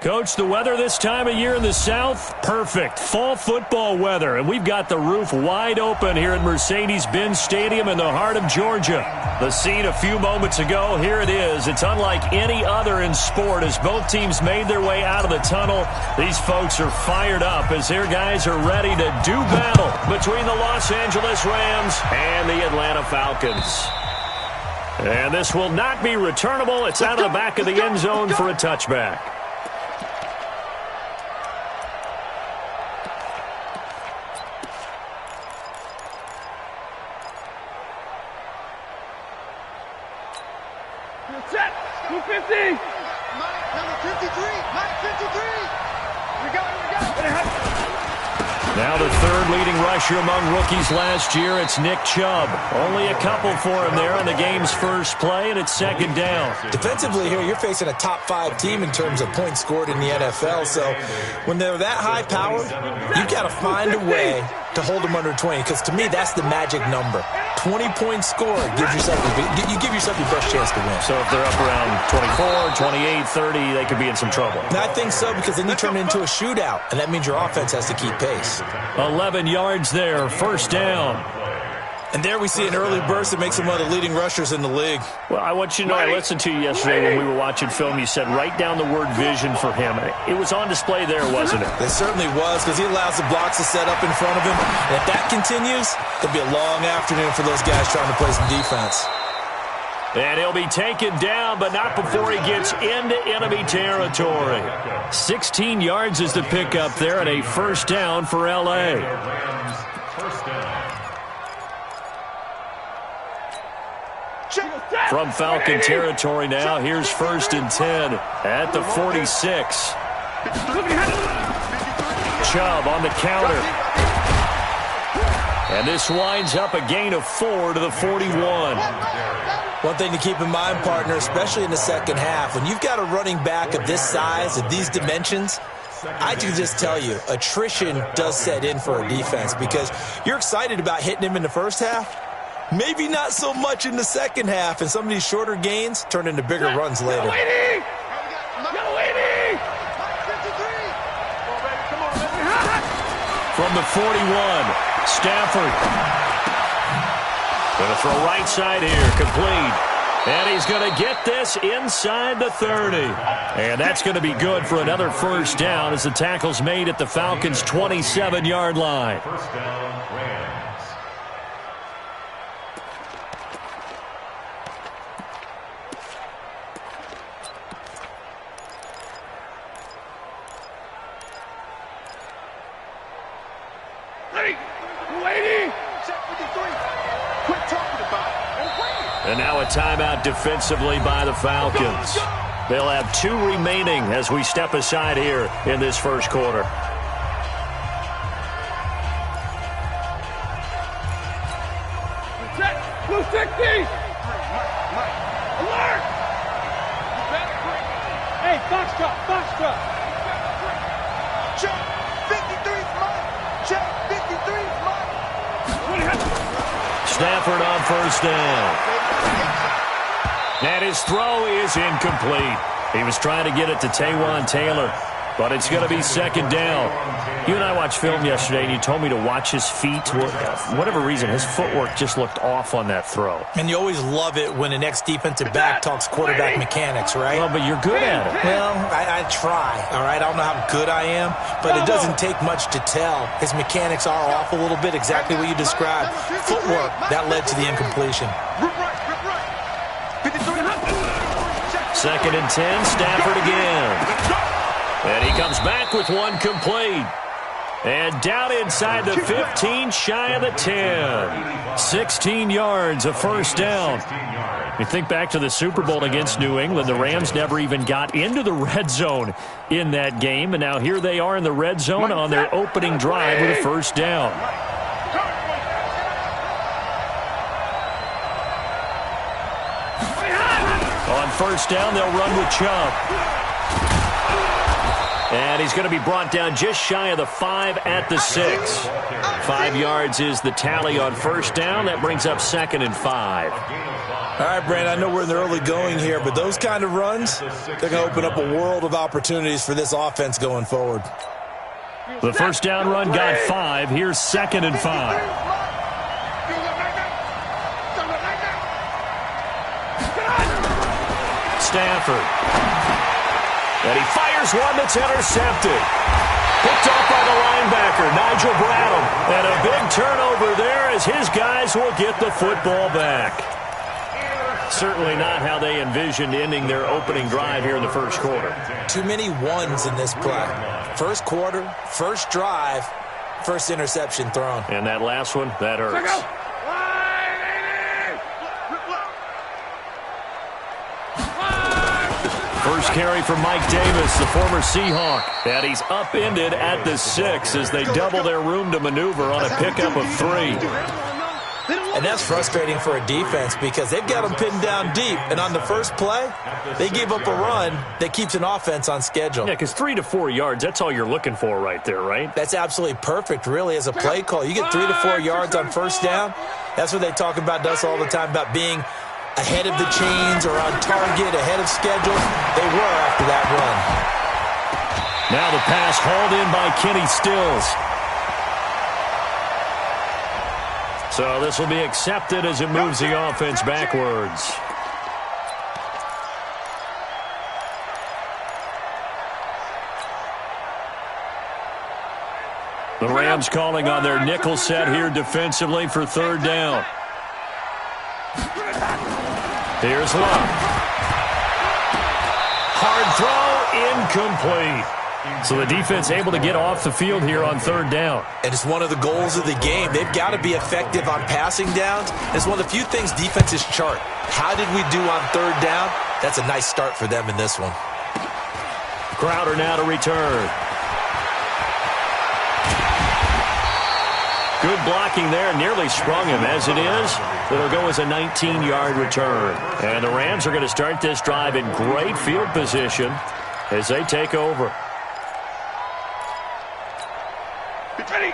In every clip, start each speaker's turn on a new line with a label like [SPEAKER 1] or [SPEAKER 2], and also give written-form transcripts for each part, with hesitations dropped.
[SPEAKER 1] Coach, the weather this time of year in the South, perfect. Fall football weather, and we've got the roof wide open here at Mercedes-Benz Stadium in the heart of Georgia. The scene a few moments ago, here it is. It's unlike any other in sport as both teams made their way out of the tunnel. These folks are fired up as their guys are ready to do battle between the Los Angeles Rams and the Atlanta Falcons. And this will not be returnable. It's out of the back of the end zone for a touchback.
[SPEAKER 2] Set. 250. Number 53. Mike 53. We got it.
[SPEAKER 1] Now the third leading rusher among rookies last year, it's Nick Chubb. Only a couple for him there on the game's first play, and it's second down.
[SPEAKER 3] Defensively here, you're facing a top-5 team in terms of points scored in the NFL, so when they're that high-powered, you've got to find a way to hold them under 20, because to me, that's the magic number. 20-point score gives yourself you give yourself your best chance to win.
[SPEAKER 1] So if they're up around 24, 28, 30, they could be in some trouble.
[SPEAKER 3] And I think so, because then you turn it into a shootout, and that means your offense has to keep pace.
[SPEAKER 1] 11 yards there, first down.
[SPEAKER 3] And there we see an early burst that makes him one of the leading rushers in the league.
[SPEAKER 1] Well, I want you to know, I listened to you yesterday when we were watching film. You said write down the word vision for him. It was on display there, wasn't it?
[SPEAKER 3] It certainly was, because he allows the blocks to set up in front of him. And if that continues, it'll be a long afternoon for those guys trying to play some defense.
[SPEAKER 1] And he'll be taken down, but not before he gets into enemy territory. 16 yards is the pickup there, and a first down for L.A. From Falcon territory now, here's first and 10 at the 46. Chubb on the counter. And this winds up a gain of 4 to the 41.
[SPEAKER 3] One thing to keep in mind, partner, especially in the second half, when you've got a running back of this size, of these dimensions, I can just tell you, attrition does set in for a defense, because you're excited about hitting him in the first half. Maybe not so much in the second half, and some of these shorter gains turn into bigger runs later.
[SPEAKER 1] From the 41, Stafford. Going to throw right side here, complete. And he's going to get this inside the 30. And that's going to be good for another first down as the tackle's made at the Falcons' 27-yard line.
[SPEAKER 2] First down, Rams.
[SPEAKER 1] And now a timeout defensively by the Falcons. They'll have 2 remaining as we step aside here in this first quarter.
[SPEAKER 2] Blue 60! Alert! Hey, Foxtrot! Check 53's Mike! Check 53's Mike!
[SPEAKER 1] Stafford on first down. And his throw is incomplete. He was trying to get it to Taywan Taylor, but it's going to be second down. You and I watched film yesterday, and you told me to watch his feet. For whatever reason, his footwork just looked off on that throw.
[SPEAKER 3] And you always love it when the next defensive back talks quarterback mechanics, right?
[SPEAKER 1] Well, but you're good at it.
[SPEAKER 3] Well, I try, all right? I don't know how good I am, but it doesn't take much to tell. His mechanics are off a little bit, exactly what you described. Footwork, that led to the incompletion.
[SPEAKER 1] Second and 10, Stafford again. And he comes back with one complete. And down inside the 15, shy of the 10. 16 yards, a first down. You think back to the Super Bowl against New England. The Rams never even got into the red zone in that game. And now here they are in the red zone on their opening drive with a first down. On first down, they'll run with Chubb. And he's going to be brought down just shy of the 5 at the 6. 5 yards is the tally on first down. That brings up second and 5.
[SPEAKER 3] All right, Brandon, I know we're in the early going here, but those kind of runs, they're going to open up a world of opportunities for this offense going forward.
[SPEAKER 1] The first down run got 5. Here's 2nd and 5. Stafford. And he fires one that's intercepted. Picked off by the linebacker, Nigel Bradham. And a big turnover there as his guys will get the football back. Certainly not how they envisioned ending their opening drive here in the first quarter.
[SPEAKER 3] Too many ones in this play. First quarter, first drive, first interception thrown.
[SPEAKER 1] And that last one, that hurts. First carry for Mike Davis, the former Seahawk. And he's upended at the 6 as they double their room to maneuver on a pickup of 3.
[SPEAKER 3] And that's frustrating for a defense because they've got them pinned down deep. And on the first play, they gave up a run that keeps an offense on schedule.
[SPEAKER 1] Yeah, because 3 to 4 yards, that's all you're looking for right there, right?
[SPEAKER 3] That's absolutely perfect, really, as a play call. You get 3 to 4 yards on first down. That's what they talk about us all the time, about being ahead of the chains or on target, ahead of schedule. They were after that run.
[SPEAKER 1] Now the pass hauled in by Kenny Stills. So this will be accepted as it moves the offense backwards. The Rams calling on their nickel set here defensively for 3rd down. Here's Love. Hard throw, incomplete. So the defense able to get off the field here on 3rd down.
[SPEAKER 3] And it's one of the goals of the game. They've got to be effective on passing downs. It's one of the few things defenses chart. How did we do on 3rd down? That's a nice start for them in this one.
[SPEAKER 1] Crowder now to return. Good blocking there, nearly sprung him. As it is, it'll go as a 19-yard return. And the Rams are going to start this drive in great field position as they take over.
[SPEAKER 2] Get ready.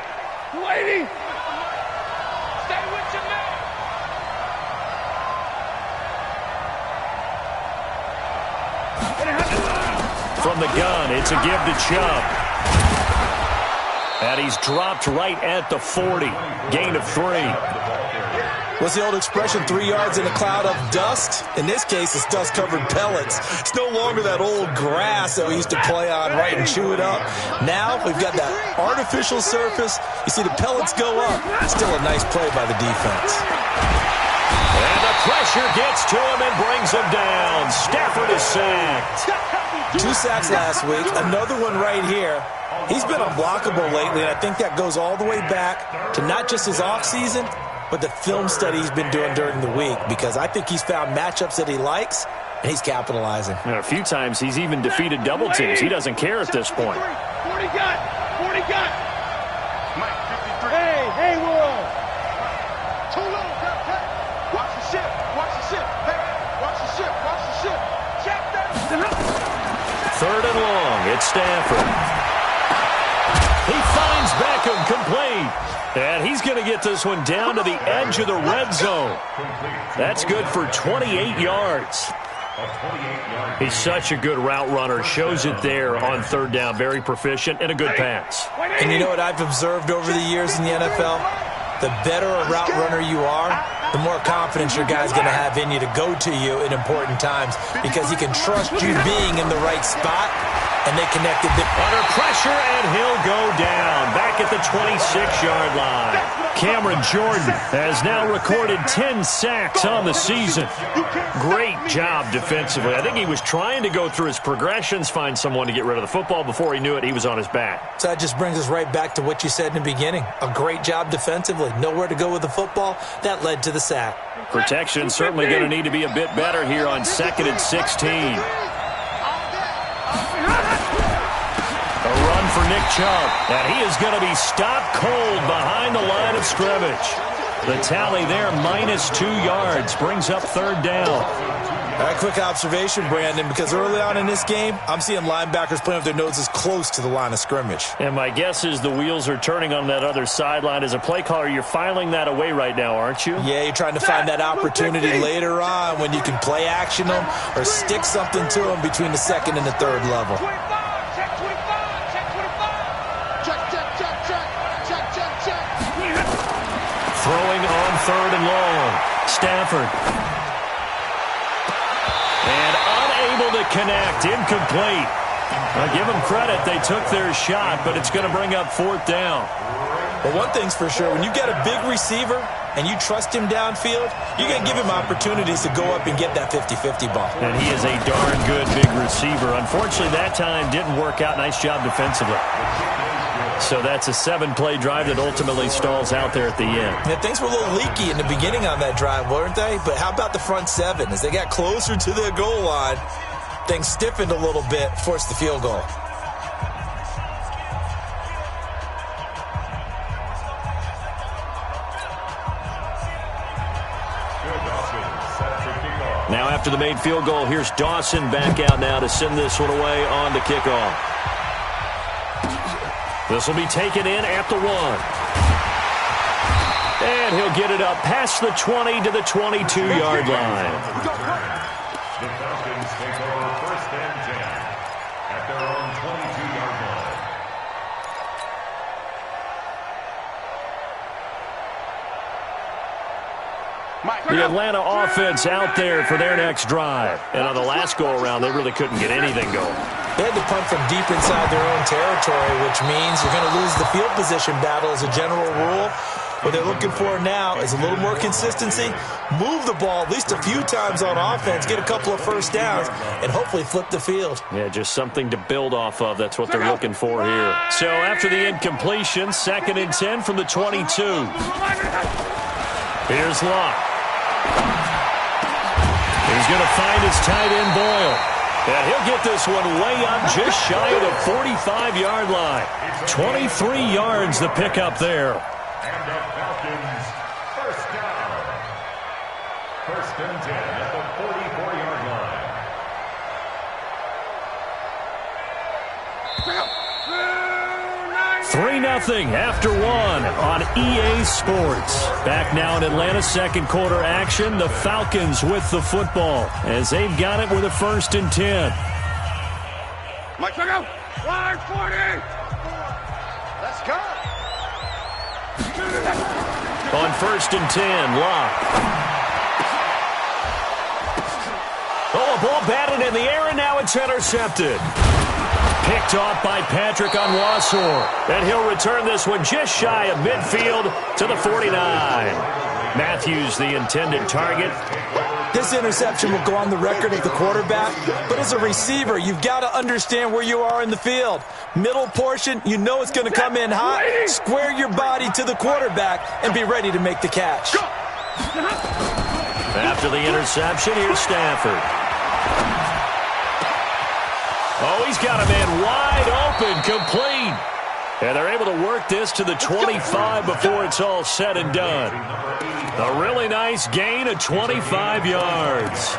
[SPEAKER 2] 280. Stay with your man.
[SPEAKER 1] From the gun, it's a give to Chubb. And he's dropped right at the 40. Gain of 3.
[SPEAKER 3] What's the old expression, 3 yards in a cloud of dust? In this case, it's dust-covered pellets. It's no longer that old grass that we used to play on, right, and chew it up. Now we've got that artificial surface. You see the pellets go up. Still a nice play by the defense.
[SPEAKER 1] And the pressure gets to him and brings him down. Stafford is sacked.
[SPEAKER 3] 2 sacks last week. Another one right here. He's been unblockable lately, and I think that goes all the way back to not just his offseason, but the film study he's been doing during the week, because I think he's found matchups that he likes, and he's capitalizing.
[SPEAKER 1] And a few times he's even defeated double teams. He doesn't care at this point.
[SPEAKER 2] 40 got. 40 got. Hey, Will. Too low. Watch the ship. Watch the ship. Hey, watch the ship. Watch the ship. Check that.
[SPEAKER 1] 3rd and long. It's Stafford. He finds Beckham complete. And he's going to get this one down to the edge of the red zone. That's good for 28 yards. He's such a good route runner. Shows it there on 3rd down. Very proficient and a good pass.
[SPEAKER 3] And you know what I've observed over the years in the NFL? The better a route runner you are, the more confidence your guy's going to have in you to go to you in important times, because he can trust you being in the right spot. And they connected
[SPEAKER 1] under pressure, and he'll go down back at the 26-yard line. Cameron Jordan has now recorded 10 sacks on the season. Great job defensively. I think he was trying to go through his progressions, find someone to get rid of the football. Before he knew it, he was on his back.
[SPEAKER 3] So that just brings us right back to what you said in the beginning. A great job defensively. Nowhere to go with the football. That led to the sack.
[SPEAKER 1] Protection certainly going to need to be a bit better here on 2nd and 16. A run for Nick Chubb, and he is going to be stopped cold behind the line of scrimmage. The tally there, -2 yards, brings up 3rd down.
[SPEAKER 3] A quick observation, Brandon, because early on in this game, I'm seeing linebackers playing with their noses close to the line of scrimmage.
[SPEAKER 1] And my guess is the wheels are turning on that other sideline. As a play caller, you're filing that away right now, aren't you?
[SPEAKER 3] Yeah, you're trying to find that opportunity later on when you can play action them or stick something to them between the second and the third level.
[SPEAKER 2] Check 25, check 25. Check.
[SPEAKER 1] Throwing on 3rd and long. Stafford. And unable to connect. Incomplete. I'll give them credit. They took their shot, but it's going to bring up 4th down.
[SPEAKER 3] But one thing's for sure, when you get a big receiver and you trust him downfield, you're going to give him opportunities to go up and get that 50-50 ball.
[SPEAKER 1] And he is a darn good big receiver. Unfortunately, that time didn't work out. Nice job defensively. So that's a 7-play drive that ultimately stalls out there at the end.
[SPEAKER 3] Yeah, things were a little leaky in the beginning on that drive, weren't they? But how about the front 7? As they got closer to their goal line, things stiffened a little bit, forced the field goal.
[SPEAKER 1] Now after the made field goal, here's Dawson back out now to send this one away on the kickoff. This will be taken in at the 1. And he'll get it up past the 20 to the 22-yard line.
[SPEAKER 4] The Falcons take over 1st and 10 at their own 22-yard line.
[SPEAKER 1] The Atlanta offense out there for their next drive. And on the last go-around, they really couldn't get anything going.
[SPEAKER 3] They had to punt from deep inside their own territory, which means you're going to lose the field position battle as a general rule. What they're looking for now is a little more consistency, move the ball at least a few times on offense, get a couple of first downs, and hopefully flip the field.
[SPEAKER 1] Yeah, just something to build off of. That's what they're looking for here. So after the incompletion, 2nd and 10 from the 22. Here's Locke. He's going to find his tight end, Boyle. And he'll get this one way up just shy of the 45-yard line. 23 yards the pickup there.
[SPEAKER 4] And the Falcons, 1st down. 1st and 10 at the 44-yard line.
[SPEAKER 1] 3-0 after 1 on EA Sports. Back now in Atlanta, 2nd quarter action. The Falcons with the football as they've got it with a 1st and 10.
[SPEAKER 2] Mike, check out. Line 40. Let's go.
[SPEAKER 1] On 1st and 10, Locke. Oh, a ball batted in the air, and now it's intercepted. Picked off by Patrick Onwuasor. And he'll return this one just shy of midfield to the 49. Matthews, the intended target.
[SPEAKER 3] This interception will go on the record of the quarterback, but as a receiver, you've got to understand where you are in the field. Middle portion, you know it's going to come in hot. Square your body to the quarterback and be ready to make the catch.
[SPEAKER 1] After the interception, here's Stafford. Oh, he's got a man wide open, complete. And they're able to work this to the 25 before it's all said and done. A really nice gain of 25 yards.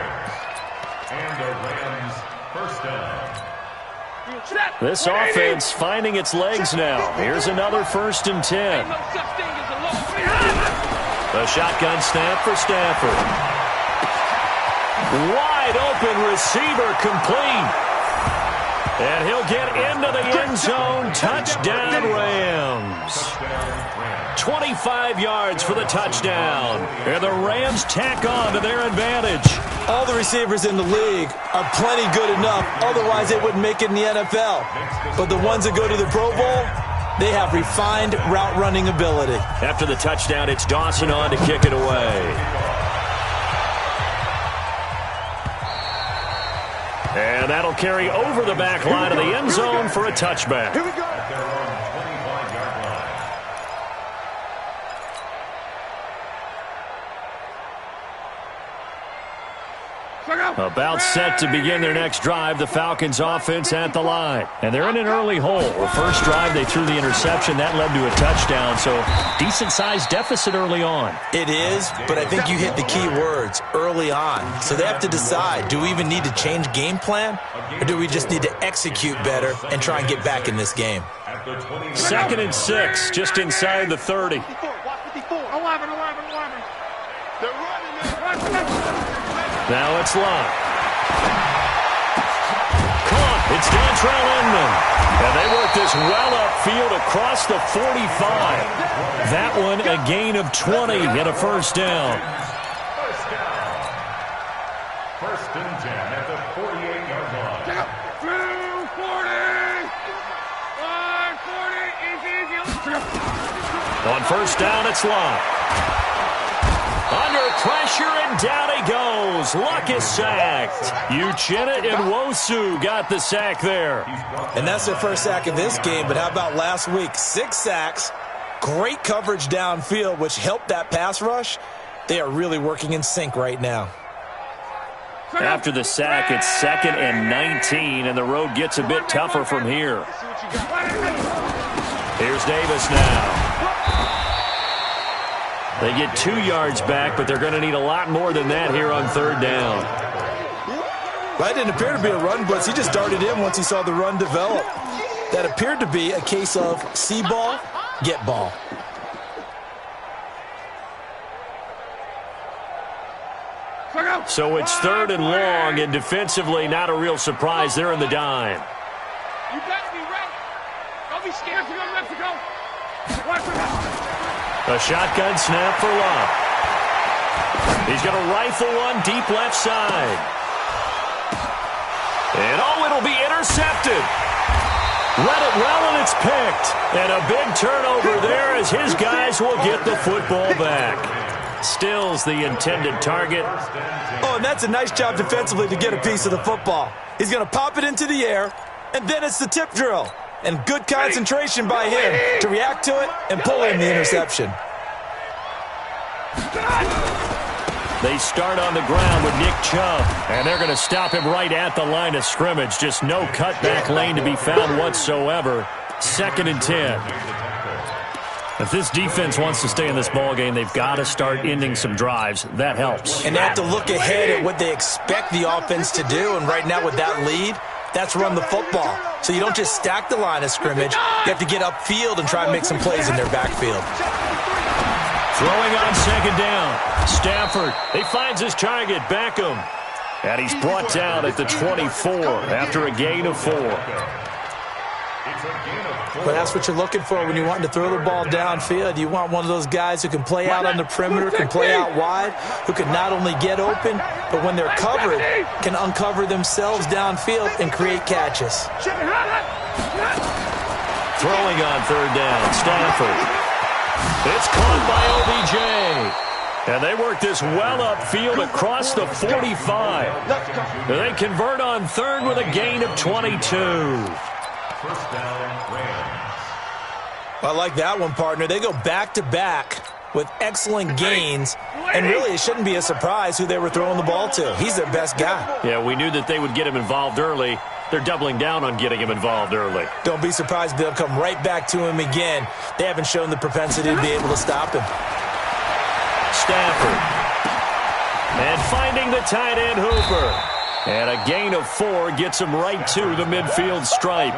[SPEAKER 4] And the Rams, 1st down.
[SPEAKER 1] This offense finding its legs now. Here's another 1st and 10. The shotgun snap for Stafford. Wide open receiver, complete. And he'll get into the end zone. Touchdown, Rams. 25 yards for the touchdown. And the Rams tack on to their advantage.
[SPEAKER 3] All the receivers in the league are plenty good enough. Otherwise, they wouldn't make it in the NFL. But the ones that go to the Pro Bowl, they have refined route running ability.
[SPEAKER 1] After the touchdown, it's Dawson on to kick it away. And that'll carry over the back line of the end zone for a touchback.
[SPEAKER 2] Here we go.
[SPEAKER 4] At their own 25-yard line.
[SPEAKER 2] Check out.
[SPEAKER 1] About set to begin their next drive, the Falcons offense at the line. And they're in an early hole. The first drive, they threw the interception. That led to a touchdown, so decent-sized deficit early on.
[SPEAKER 3] It is, but I think you hit the key words, early on. So they have to decide, do we even need to change game plan, or do we just need to execute better and try and get back in this game?
[SPEAKER 1] 2nd and 6, just inside the 30.
[SPEAKER 2] 11. They're running.
[SPEAKER 1] Now it's Love. Caught. It's Dontrell Inman. And they work this well upfield across the 45. That one a gain of 20 and a first down.
[SPEAKER 4] First and 10 at the 48-yard line.
[SPEAKER 2] 40.
[SPEAKER 1] On first down, it's Love. Under pressure, and down he goes. Luck is sacked. Uchenna Nwosu got the sack there.
[SPEAKER 3] And that's their first sack of this game, but how about last week? 6 sacks, great coverage downfield, which helped that pass rush. They are really working in sync right now.
[SPEAKER 1] After the sack, it's 2nd and 19, and the road gets a bit tougher from here. Here's Davis now. They get 2 yards back, but they're going to need a lot more than that here on 3rd down.
[SPEAKER 3] That didn't appear to be a run blitz. He just darted in once he saw the run develop. That appeared to be a case of see ball, get ball.
[SPEAKER 1] So it's 3rd and long, and defensively not a real surprise. They're in the dime.
[SPEAKER 2] You better be ready. Don't be scared to go left to go. Watch it.
[SPEAKER 1] A shotgun snap for Love. He's going to rifle one deep left side. And it'll be intercepted. Read it well, and it's picked. And a big turnover there as his guys will get the football back. Stills the intended target.
[SPEAKER 3] Oh, and that's a nice job defensively to get a piece of the football. He's going to pop it into the air, and then it's the tip drill. And good concentration by him to react to it and pull in the interception.
[SPEAKER 1] They start on the ground with Nick Chubb, and they're going to stop him right at the line of scrimmage. Just no cutback lane to be found whatsoever. 2nd and 10. If this defense wants to stay in this ballgame, they've got to start ending some drives. That helps.
[SPEAKER 3] And they have to look ahead at what they expect the offense to do. And right now with that lead, that's run the football. So you don't just stack the line of scrimmage. You have to get upfield and try and make some plays in their backfield.
[SPEAKER 1] Throwing on 2nd down. Stafford, he finds his target, Beckham. And he's brought down at the 24 after a gain of 4.
[SPEAKER 3] But that's what you're looking for when you want to throw the ball downfield. You want one of those guys who can play out on the perimeter, can play out wide, who can not only get open, but when they're covered, can uncover themselves downfield and create catches.
[SPEAKER 1] Throwing on 3rd down, Stafford. It's caught by OBJ. And they work this well upfield across the 45. They convert on 3rd with a gain of 22.
[SPEAKER 4] First down, Rams.
[SPEAKER 3] I like that one, partner. They go back-to-back with excellent gains, and really it shouldn't be a surprise who they were throwing the ball to. He's their best guy.
[SPEAKER 1] Yeah, we knew that they would get him involved early. They're doubling down on getting him involved early.
[SPEAKER 3] Don't be surprised they'll come right back to him again. They haven't shown the propensity to be able to stop him.
[SPEAKER 1] Stafford. And finding the tight end, Hooper. And a gain of 4 gets him right to the midfield stripe.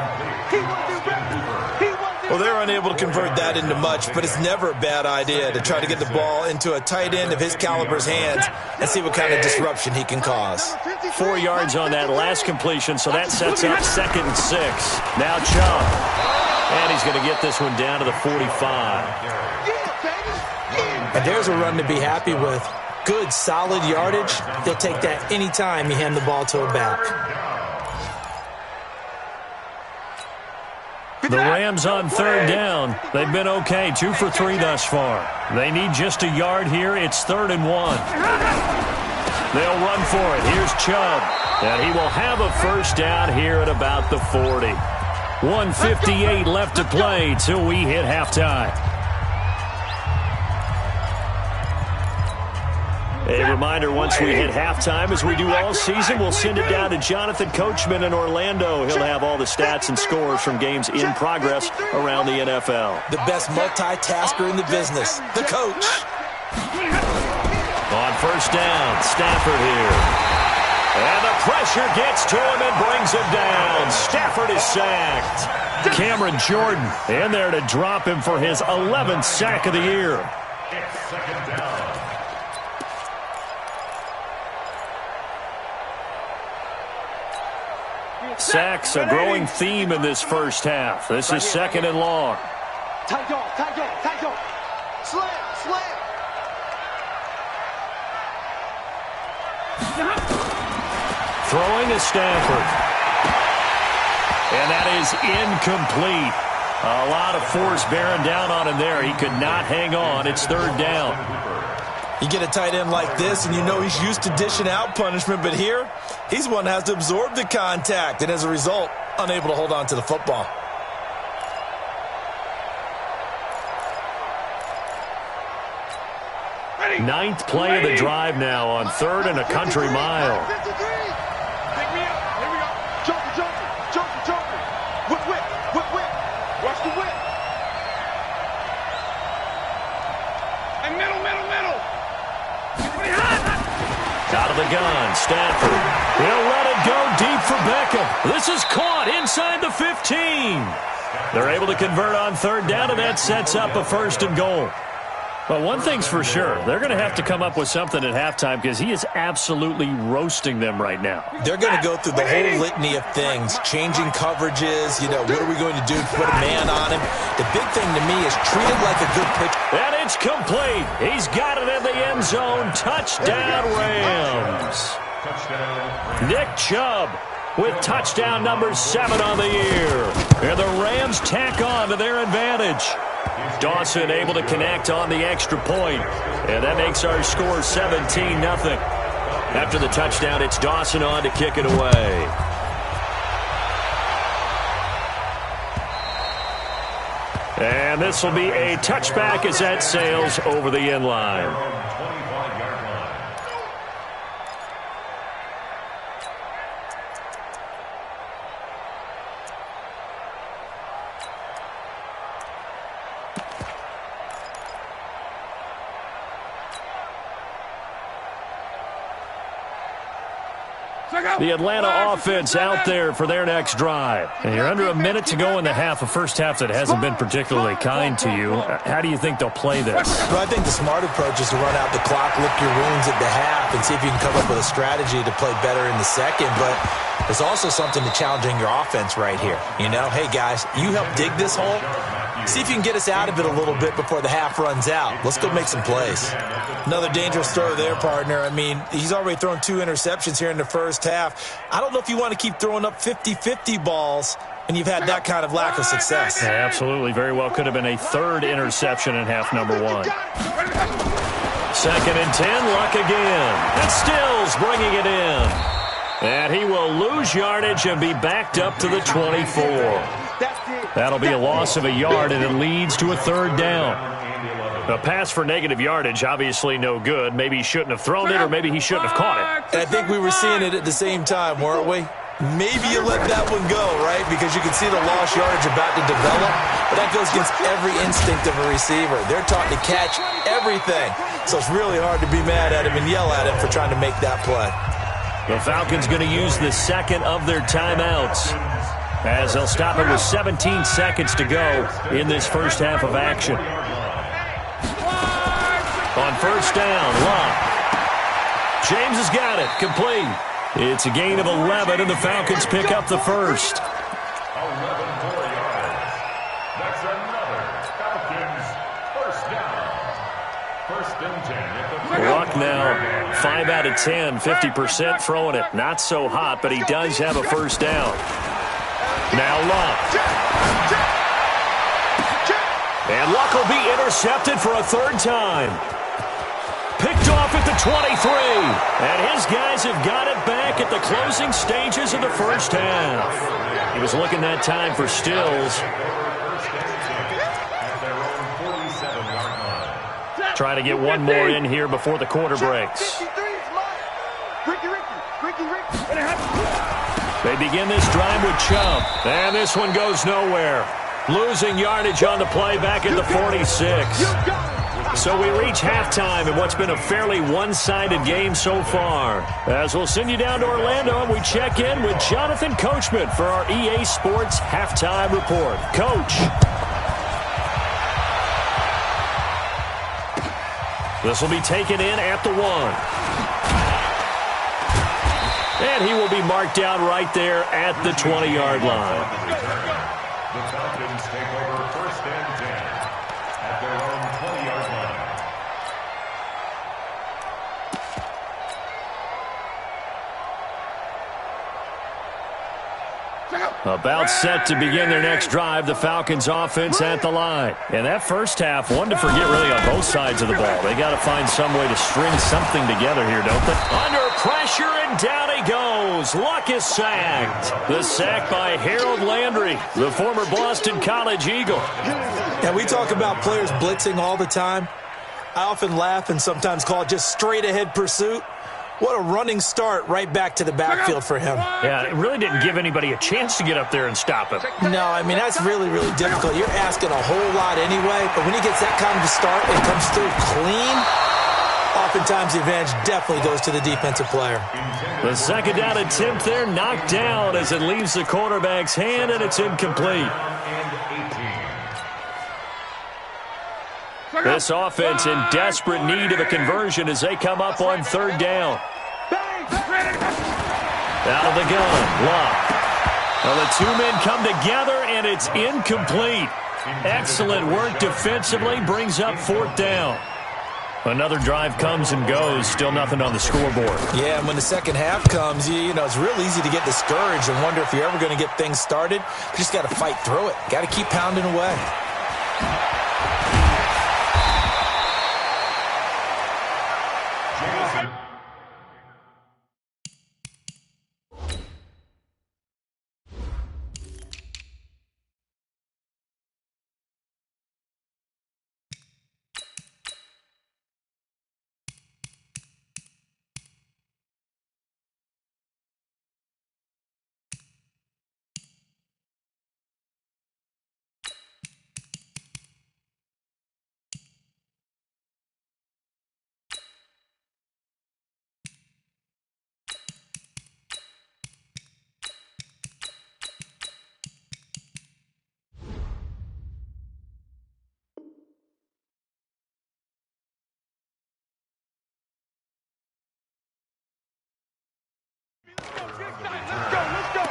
[SPEAKER 3] Well, they're unable to convert that into much, but it's never a bad idea to try to get the ball into a tight end of his caliber's hands and see what kind of disruption he can cause.
[SPEAKER 1] 4 yards on that last completion, so that sets up 2nd and 6. Now Chubb. And he's going to get this one down to the 45.
[SPEAKER 3] And there's a run to be happy with. Good, solid yardage. He'll take that anytime you hand the ball to a back.
[SPEAKER 1] The Rams on 3rd down. They've been okay, 2 for 3 thus far. They need just a yard here. It's 3rd and 1. They'll run for it. Here's Chubb. And he will have a first down here at about the 40. 1:58 left to play till we hit halftime. A reminder, once we hit halftime, as we do all season, we'll send it down to Jonathan Coachman in Orlando. He'll have all the stats and scores from games in progress around the NFL.
[SPEAKER 3] The best multitasker in the business, the coach.
[SPEAKER 1] On first down, Stafford here. And the pressure gets to him and brings him down. Stafford is sacked. Cameron Jordan in there to drop him for his 11th sack of the year.
[SPEAKER 4] It's second down.
[SPEAKER 1] Sacks a growing theme in this first half. This is second and long.
[SPEAKER 2] Tight dog, tight dog, tight dog. Slam, slam.
[SPEAKER 1] Throwing to Stafford. And that is incomplete. A lot of force bearing down on him there. He could not hang on. It's third down.
[SPEAKER 3] You get a tight end like this, and you know he's used to dishing out punishment, but here, he's one that has to absorb the contact, and as a result, unable to hold on to the football.
[SPEAKER 1] Ninth play of the drive now on third and a country mile.
[SPEAKER 2] Pick me up. Here we go. Joker, joker, joker, joker. Whip, whip, whip, whip. Watch the whip. And middle, middle, middle.
[SPEAKER 1] Out of the gun, Stafford. He'll let it go deep for Beckham. This is caught inside the 15. They're able to convert on third down, and that sets up a first and goal. Well, one thing's for sure. They're going to have to come up with something at halftime because he is absolutely roasting them right now.
[SPEAKER 3] They're going to go through the whole litany of things, changing coverages, what are we going to do to put a man on him? The big thing to me is treat it like a good pitch.
[SPEAKER 1] And it's complete. He's got it in the end zone. Touchdown, Rams. Nick Chubb with touchdown number 7 on the year. And the Rams tack on to their advantage. Dawson able to connect on the extra point. And that makes our score 17-0. After the touchdown, it's Dawson on to kick it away. And this will be a touchback as that sails over the end line. The Atlanta offense out there for their next drive. And you're under a minute to go in the half, a first half that hasn't been particularly kind to you. How do you think they'll play this?
[SPEAKER 3] Well, I think the smart approach is to run out the clock, lick your wounds at the half, and see if you can come up with a strategy to play better in the second. But there's also something to challenging your offense right here. Hey, guys, you help dig this hole. See if you can get us out of it a little bit before the half runs out. Let's go make some plays. Another dangerous throw there, partner. He's already thrown 2 interceptions here in the first half. I don't know if you want to keep throwing up 50-50 balls, and you've had that kind of lack of success.
[SPEAKER 1] Yeah, absolutely. Very well could have been a third interception in half number 1. Second and 10, Luck again. And Stills bringing it in. And he will lose yardage and be backed up to the 24. That'll be a loss of a yard, and it leads to a third down. A pass for negative yardage, obviously no good. Maybe he shouldn't have thrown it, or maybe he shouldn't have caught it.
[SPEAKER 3] And I think we were seeing it at the same time, weren't we? Maybe you let that one go, right? Because you can see the lost yardage about to develop. But that goes against every instinct of a receiver. They're taught to catch everything. So it's really hard to be mad at him and yell at him for trying to make that play.
[SPEAKER 1] The Falcons going to use the second of their timeouts, as they'll stop it with 17 seconds to go in this first half of action. On first down, Luck. James has got it, complete. It's a gain of 11, and the Falcons pick up the first.
[SPEAKER 4] 11 more yards. That's another Falcons first down. First and 10.
[SPEAKER 1] Luck now 5 out of 10, 50% throwing it. Not so hot, but he does have a first down. Now Luck. And Luck will be intercepted for a third time. Picked off at the 23. And his guys have got it back at the closing stages of the first half. He was looking that time for Stills. Try to get one more in here before the quarter breaks. They begin this drive with Chubb, and this one goes nowhere. Losing yardage on the play back at the 46. So we reach halftime in what's been a fairly one-sided game so far. As we'll send you down to Orlando, and we check in with Jonathan Coachman for our EA Sports Halftime Report. Coach. This will be taken in at the 1. And he will be marked down right there at the 20-yard line.
[SPEAKER 4] The Falcons take over 1st and 10 at their own 20-yard line.
[SPEAKER 1] About set to begin their next drive, the Falcons offense at the line. And that first half, one to forget really on both sides of the ball. They got to find some way to string something together here, don't they? Under pressure, and down he goes. Luck is sacked. The sack by Harold Landry, the former Boston College Eagle.
[SPEAKER 3] Now, we talk about players blitzing all the time. I often laugh and sometimes call it just straight-ahead pursuit. What a running start right back to the backfield for him.
[SPEAKER 1] Yeah, it really didn't give anybody a chance to get up there and stop him.
[SPEAKER 3] No, I mean, that's really, really difficult. You're asking a whole lot anyway, but when he gets that kind of start and comes through clean, oftentimes the advantage definitely goes to the defensive player.
[SPEAKER 1] The second down attempt there knocked down as it leaves the quarterback's hand, and it's incomplete. This offense in desperate need of a conversion as they come up on 3rd down. Out of the gun, Luck. Well, the two men come together, and it's incomplete. Excellent work defensively, brings up 4th down. Another drive comes and goes, still nothing on the scoreboard.
[SPEAKER 3] Yeah, and when the second half comes, you know, it's real easy to get discouraged and wonder if you're ever going to get things started. You just got to fight through it. Got to keep pounding away.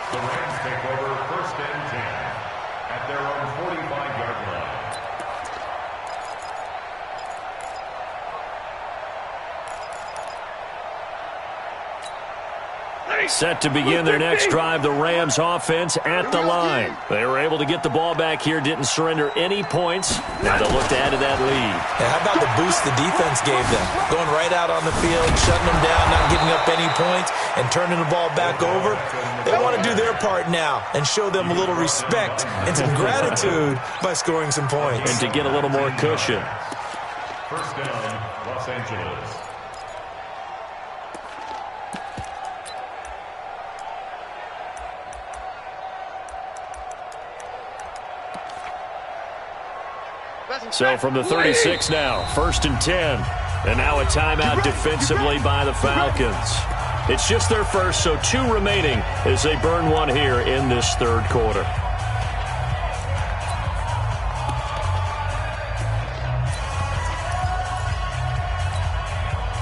[SPEAKER 4] The Rams take over 1st and 10 at their own 45-yard line.
[SPEAKER 1] Set to begin their next drive, the Rams offense at the line. They were able to get the ball back here, didn't surrender any points. Now they'll look to add to that lead.
[SPEAKER 3] Yeah, how about the boost the defense gave them? Going right out on the field, shutting them down, not giving up any points, and turning the ball back over. They want to do their part now and show them a little respect and some gratitude by scoring some points.
[SPEAKER 1] And to get a little more cushion.
[SPEAKER 4] 1st down, Los Angeles.
[SPEAKER 1] So from the 36 now, 1st and 10. And now a timeout defensively by the Falcons. It's just their first, so 2 remaining as they burn one here in this 3rd quarter.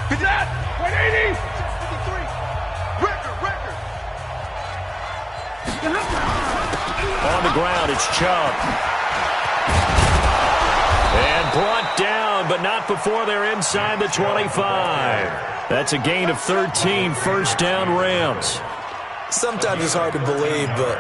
[SPEAKER 2] Cadet, 180. 53. Record.
[SPEAKER 1] On the ground, it's Chubb. And brought down, but not before they're inside the 25. That's a gain of 13, 1st down Rams.
[SPEAKER 3] Sometimes it's hard to believe, but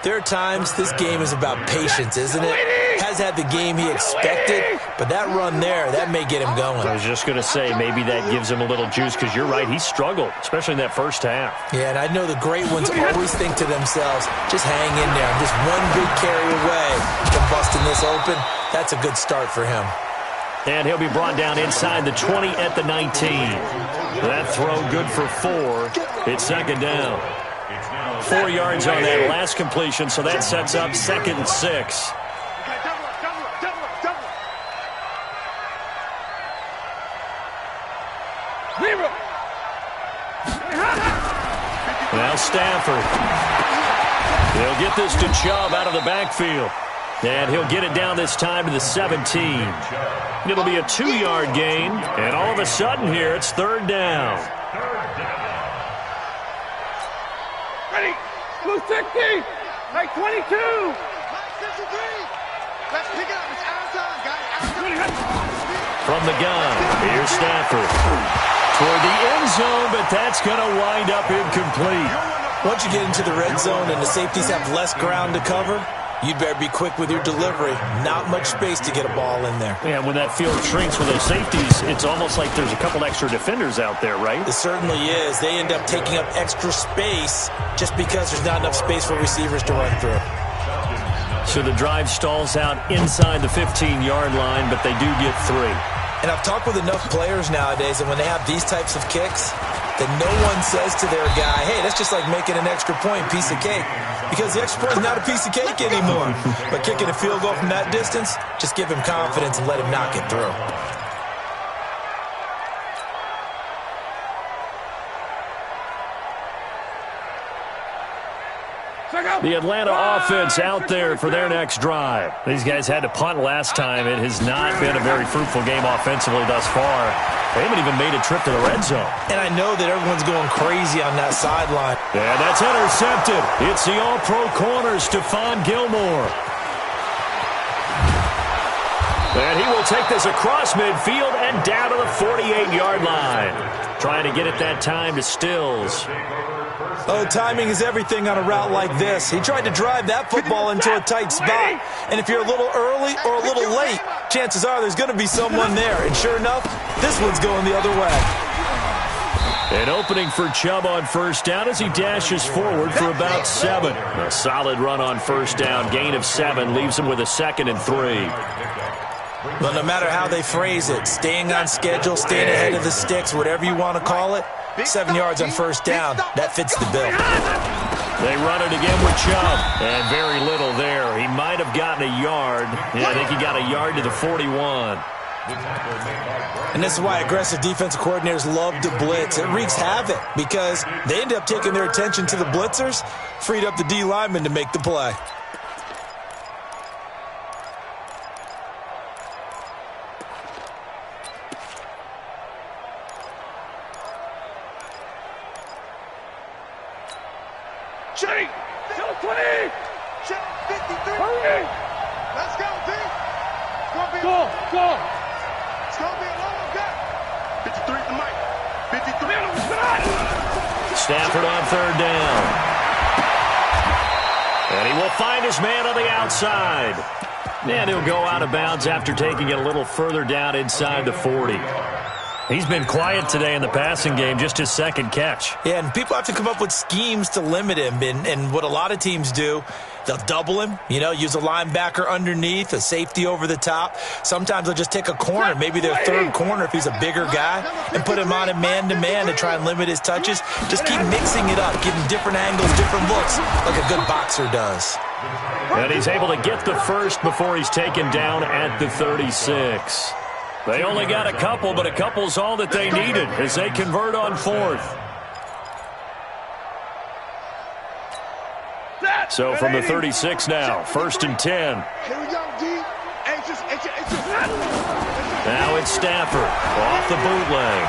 [SPEAKER 3] there are times this game is about patience, isn't it? Has had the game he expected, but that run there, that may get him going.
[SPEAKER 1] I was just going to say, maybe that gives him a little juice, because you're right, he struggled, especially in that first half.
[SPEAKER 3] Yeah, and I know the great ones always think to themselves, just hang in there. I'm just one big carry away from busting this open. That's a good start for him.
[SPEAKER 1] And he'll be brought down inside the 20 at the 19. That throw good for 4. It's second down. 4 yards on that last completion, so that sets up 2nd and 6. Now Stafford. He'll get this to Chubb out of the backfield. And he'll get it down this time to the 17. It'll be a 2-yard gain. And all of a sudden here, it's 3rd down.
[SPEAKER 2] Ready? 260. Like 22. 63. Let's pick it up. It's out of time, guys.
[SPEAKER 1] From the gun, here's Stafford. Toward the end zone, but that's going to wind up incomplete.
[SPEAKER 3] Once you get into the red zone and the safeties have less ground to cover, you'd better be quick with your delivery. Not much space to get a ball in there.
[SPEAKER 1] Yeah, when that field shrinks with those safeties, it's almost like there's a couple extra defenders out there, right?
[SPEAKER 3] It certainly is. They end up taking up extra space just because there's not enough space for receivers to run through.
[SPEAKER 1] So the drive stalls out inside the 15-yard line, but they do get 3.
[SPEAKER 3] And I've talked with enough players nowadays, and when they have these types of kicks, that no one says to their guy, hey, that's just like making an extra point, piece of cake. Because the extra point is not a piece of cake anymore. But kicking a field goal from that distance, just give him confidence and let him knock it through.
[SPEAKER 1] The Atlanta offense out there for their next drive. These guys had to punt last time. It has not been a very fruitful game offensively thus far. They haven't even made a trip to the red zone.
[SPEAKER 3] And I know that everyone's going crazy on that sideline.
[SPEAKER 1] Yeah, that's intercepted. It's the all-pro corner, Stephon Gilmore. And he will take this across midfield and down to the 48-yard line. Trying to get it that time to Stills.
[SPEAKER 3] Oh, timing is everything on a route like this. He tried to drive that football into a tight spot. And if you're a little early or a little late, chances are there's going to be someone there. And sure enough, this one's going the other way.
[SPEAKER 1] An opening for Chubb on first down as he dashes forward for about 7. A solid run on first down. Gain of 7 leaves him with a 2nd and 3.
[SPEAKER 3] Well, no matter how they phrase it, staying on schedule, staying ahead of the sticks, whatever you want to call it, 7 yards on first down, that fits the bill.
[SPEAKER 1] They run it again with Chubb, and very little there. He might have gotten a yard. Yeah, I think he got a yard to the 41.
[SPEAKER 3] And this is why aggressive defensive coordinators love to blitz. It wreaks havoc because they end up taking their attention to the blitzers, freed up the D lineman to make the play.
[SPEAKER 2] Shane! 20! Shane, 53! Hurry! Let's go, D! Go! It's gonna be a long day! 53 to Mike. 53.
[SPEAKER 1] Stafford on third down. And he will find his man on the outside. And he'll go out of bounds after taking it a little further down inside the 40. He's been quiet today in the passing game, just his 2nd catch.
[SPEAKER 3] Yeah, and people have to come up with schemes to limit him. And what a lot of teams do, they'll double him, use a linebacker underneath, a safety over the top. Sometimes they'll just take a corner, maybe their 3rd corner if he's a bigger guy, and put him on a man-to-man to try and limit his touches. Just keep mixing it up, give him different angles, different looks, like a good boxer does.
[SPEAKER 1] And he's able to get the first before he's taken down at the 36. They only got a couple, but a couple's all that they needed as they convert on 4th. So from the 36 now, 1st and 10.
[SPEAKER 2] Here we go, D.
[SPEAKER 1] Now it's Stafford off the bootleg.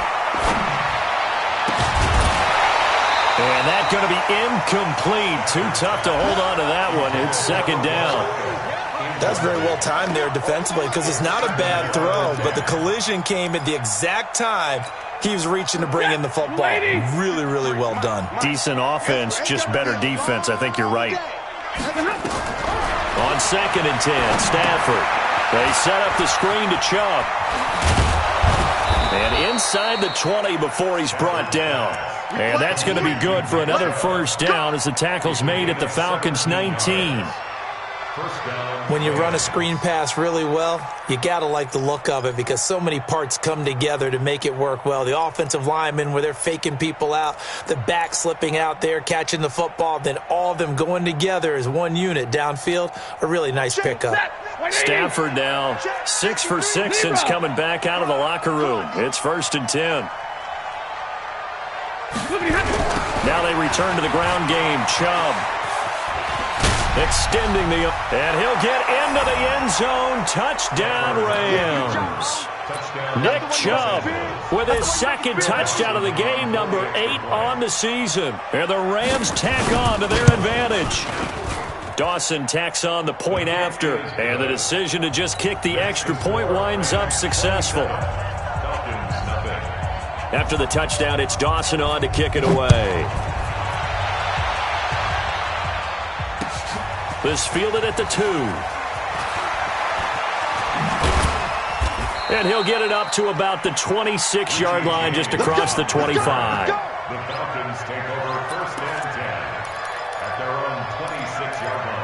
[SPEAKER 1] And that's going to be incomplete. Too tough to hold on to that one. It's 2nd down.
[SPEAKER 3] That's very well timed there defensively because it's not a bad throw, but the collision came at the exact time he was reaching to bring in the football. Really, really well done.
[SPEAKER 1] Decent offense, just better defense. I think you're right. On 2nd and 10, Stafford. They set up the screen to Chubb. And inside the 20 before he's brought down. And that's going to be good for another first down as the tackle's made at the Falcons' 19.
[SPEAKER 3] When you run a screen pass really well, you got to like the look of it because so many parts come together to make it work well. The offensive linemen, where they're faking people out, the back slipping out there, catching the football, then all of them going together as one unit downfield. A really nice pickup.
[SPEAKER 1] Stafford now 6 for 6 since coming back out of the locker room. It's 1st and 10. Now they return to the ground game. Chubb extending the, and he'll get into the end zone. Touchdown, Rams. Nick Chubb with his 2nd touchdown of the game, number 8 on the season. And the Rams tack on to their advantage. Dawson tacks on the point after, and the decision to just kick the extra point winds up successful. After the touchdown, it's Dawson on to kick it away. This fielded at the 2. And he'll get it up to about the 26-yard line, just across the 25.
[SPEAKER 4] The Falcons take over 1st and 10 at their own 26-yard line.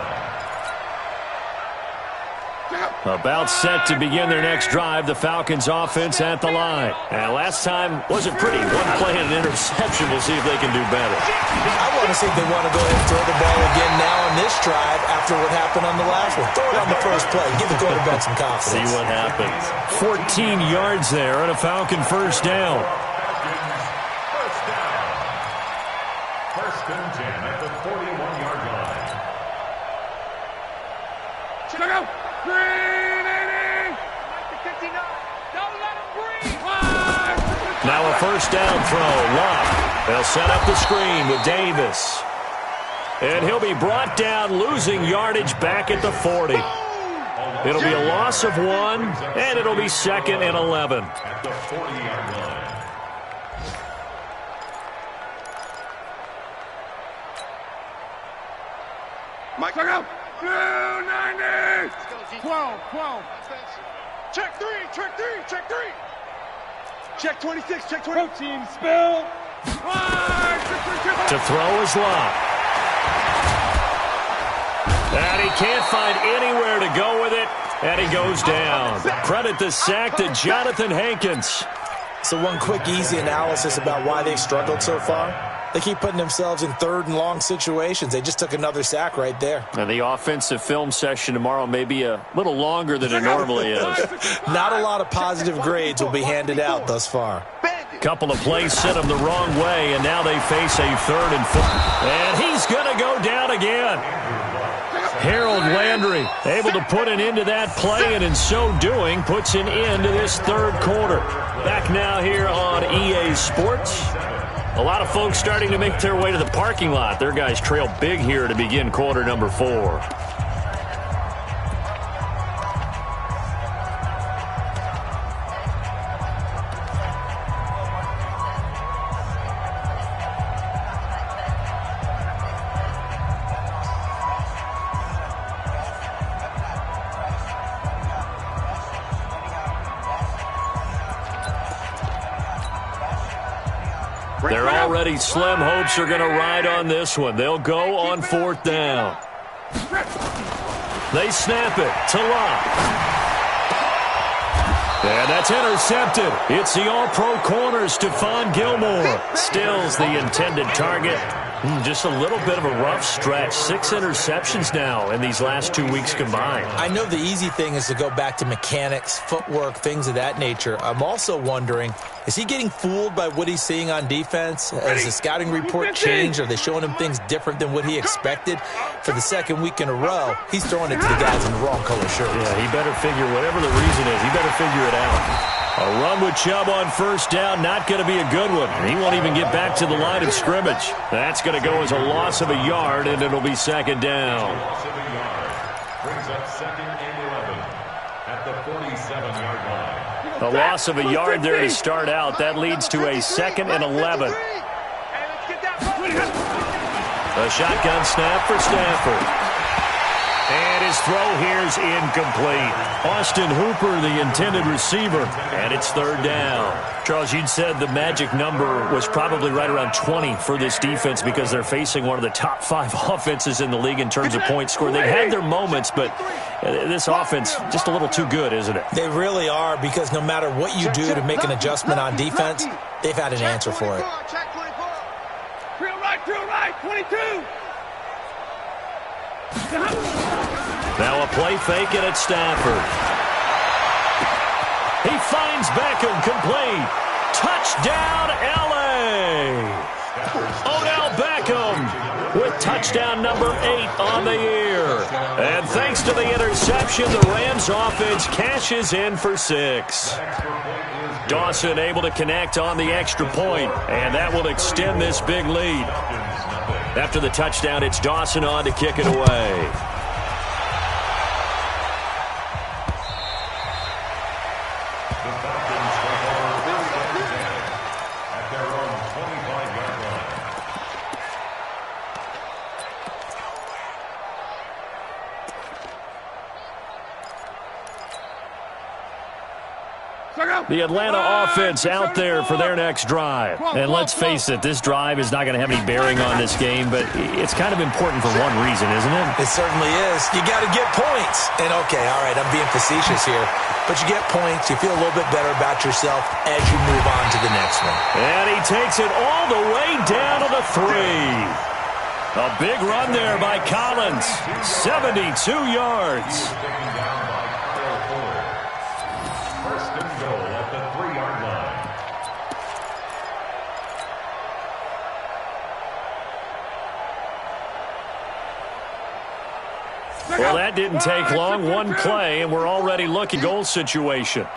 [SPEAKER 1] About set to begin their next drive, the Falcons offense at the line. And last time wasn't pretty. One play and an interception. We'll see if they can do better.
[SPEAKER 3] I want to see if they want to go ahead and throw the ball again now on this drive after what happened on the last one. Throw it on the first play. Give the quarterback some confidence.
[SPEAKER 1] See what happens. 14 yards there and a Falcon first down.
[SPEAKER 4] First down. 1st and 10 at the 41-yard line.
[SPEAKER 2] Check out. Green 80. 59. Don't let him breathe.
[SPEAKER 1] Now a first down throw. Love. They'll set up the screen with Davis. And he'll be brought down, losing yardage back at the 40. It'll be a loss of 1, and it'll be 2nd and 11.
[SPEAKER 4] At the 40-yard line.
[SPEAKER 2] Mike, check out. 290. 12. Check 3. Check 26. Check 20. Team spill.
[SPEAKER 1] To throw is Love. And he can't find anywhere to go with it, and he goes down. Credit the sack to Jonathan Hankins.
[SPEAKER 3] So one quick, easy analysis about why they've struggled so far. They keep putting themselves in 3rd and long situations. They just took another sack right there.
[SPEAKER 1] And the offensive film session tomorrow may be a little longer than it normally is.
[SPEAKER 3] Not a lot of positive grades will be handed out thus far.
[SPEAKER 1] Couple of plays sent them the wrong way, and now they face a 3rd and 4. And he's going to go down again. Harold Landry able to put an end to that play, and in so doing puts an end to this 3rd quarter. Back now here on EA Sports. A lot of folks starting to make their way to the parking lot. Their guys trail big here to begin quarter number 4. Their already slim hopes are going to ride on this one. They'll go on 4th down. They snap it to Love. And that's intercepted. It's the all-pro corner, Stephon Gilmore. Stills the intended target. Just a little bit of a rough stretch. 6 interceptions now in these last 2 weeks combined.
[SPEAKER 3] I know the easy thing is to go back to mechanics, footwork, things of that nature. I'm also wondering, is he getting fooled by what he's seeing on defense? Has the scouting report changed? Are they showing him things different than what he expected? For the 2nd week in a row, he's throwing it to the guys in the wrong color shirts.
[SPEAKER 1] Yeah, he better figure, whatever the reason is, he better figure it out. A run with Chubb on 1st down, not going to be a good one. He won't even get back to the line of scrimmage. That's going to go as a loss of a yard, and it'll be 2nd down.
[SPEAKER 4] Loss of a yard. Brings up 2nd and 11 at the 47-yard line.
[SPEAKER 1] A loss of a yard there to start out. That leads to a 2nd and 11. A shotgun snap for Stafford. And his throw here's incomplete. Austin Hooper, the intended receiver, and it's third down. Charles, you'd said the magic number was probably right around 20 for this defense because they're facing one of the top 5 offenses in the league in terms of points scored. They've had their moments, but this offense just a little too good, isn't it?
[SPEAKER 3] They really are, because no matter what you do to make an adjustment on defense, they've had an answer for it.
[SPEAKER 2] Drill right, 22.
[SPEAKER 1] Now a play fake it at Stafford. He finds Beckham, complete. Touchdown, L.A. Odell Beckham with touchdown number 8 on the year. And thanks to the interception, the Rams offense cashes in for 6. Dawson able to connect on the extra point, and that will extend this big lead. After the touchdown, it's Dawson on to kick it away. The Atlanta offense out there for their next drive. And let's face it, this drive is not going to have any bearing on this game, but it's kind of important for one reason, isn't it?
[SPEAKER 3] It certainly is. You got to get points. And, okay, all right, I'm being facetious here, but you get points, you feel a little bit better about yourself as you move on to the next one.
[SPEAKER 1] And he takes it all the way down to the 3. A big run there by Collins. 72 yards. Well, that didn't take long. One play, and we're already looking goal situation.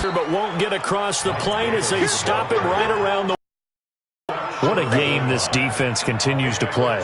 [SPEAKER 1] But won't get across the plane as they stop him right around the... What a game this defense continues to play.